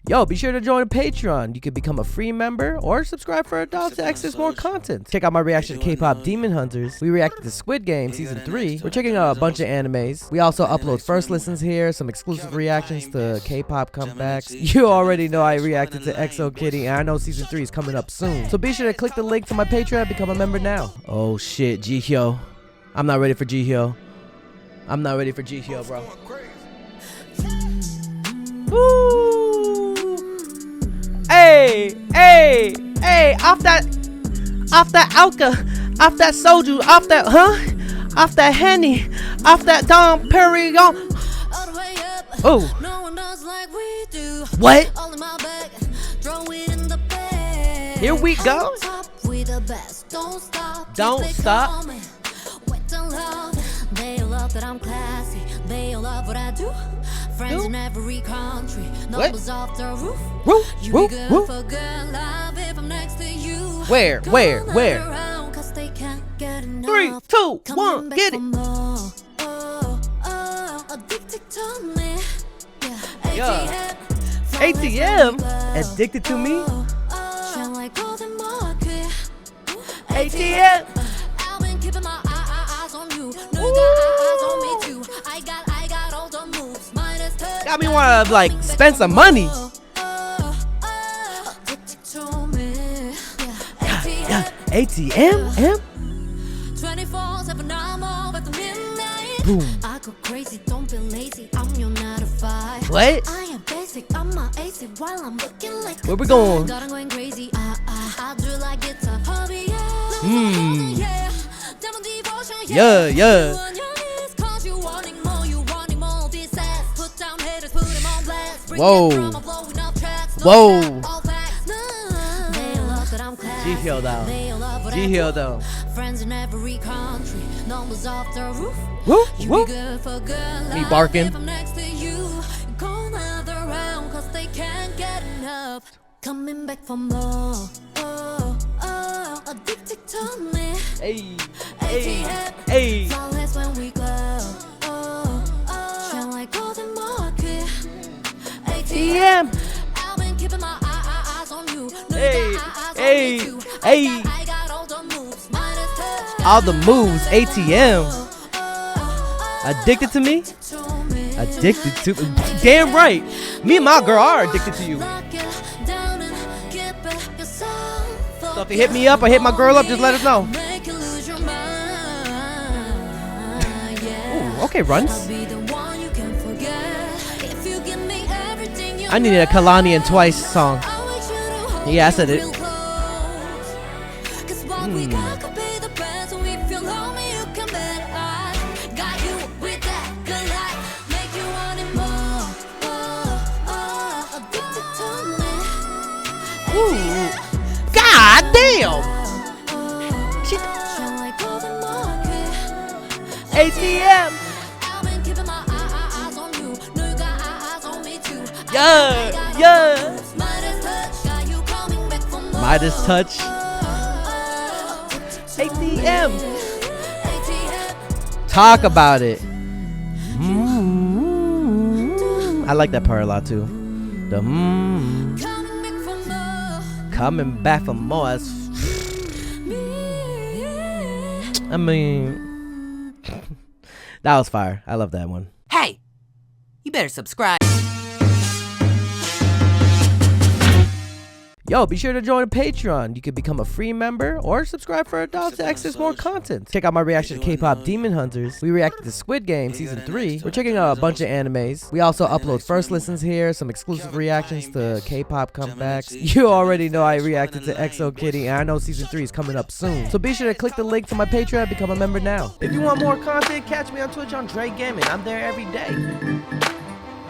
Yo, be sure to join the Patreon. You can become a free member or subscribe for $1 to access more content. Check out my reaction to K-pop Demon Hunters. We reacted to Squid Game Season 3. We're checking out a bunch of animes. We also upload first listens here, some exclusive reactions to K-pop comebacks. You already know I reacted to EXO Kitty, and I know Season 3 is coming up soon. So be sure to click the link to my Patreon and become a member now. Oh shit, Jihyo. I'm not ready for Jihyo. I'm not ready for Jihyo, bro. Woo! Hey, off that alka, off that soju, off that, off that henny, off that Dom Perignon. Oh, what? Here we go. Don't stop. They love that I'm classy. They love what I do. Friends in every country. Numbers off the roof. You be good for good love if I'm next to you. Where? 3, 2, 1, get it. Yeah. ATM. Addicted to me. ATM. Got me wanna like spend some money. ATM? Boom. I go crazy, don't be lazy. I'm your 9 to 5. What? I am basic, I'm my AC while I'm looking like. Where we going? Going crazy. I do like guitar. Yeah. Whoa. Jihyo though. Friends in every country. Numbers off the roof. Woo. Me barking. Coming back for more. Addicted to me. Hey. Flawless when we glow. Shine like golden market. ATM. I've been keeping my eyes on you. Hey. I got all the moves. All the moves. ATM. Addicted to me? Addicted to. Damn right. Me and my girl are addicted to you. So if you hit me up or hit my girl up, just let us know. Ooh, okay, runs. I needed a Kalani and Twice song. Yeah, I said it. Ooh. God damn! ATM! Yeah! Midas touch. ATM! Talk about it. I like that part a lot too. The coming back for more. I mean, that was fire. I love that one. Hey, you better subscribe. Yo, be sure to join the Patreon. You can become a free member or subscribe for $1 to access more content. Check out my reaction to K-pop Demon Hunters. We reacted to Squid Game Season 3. We're checking out a bunch of animes. We also upload first listens here, some exclusive reactions to K-pop comebacks. You already know I reacted to EXO Kitty, and I know Season 3 is coming up soon. So be sure to click the link to my Patreon and become a member now. If you want more content, catch me on Twitch on JREKML. I'm there every day.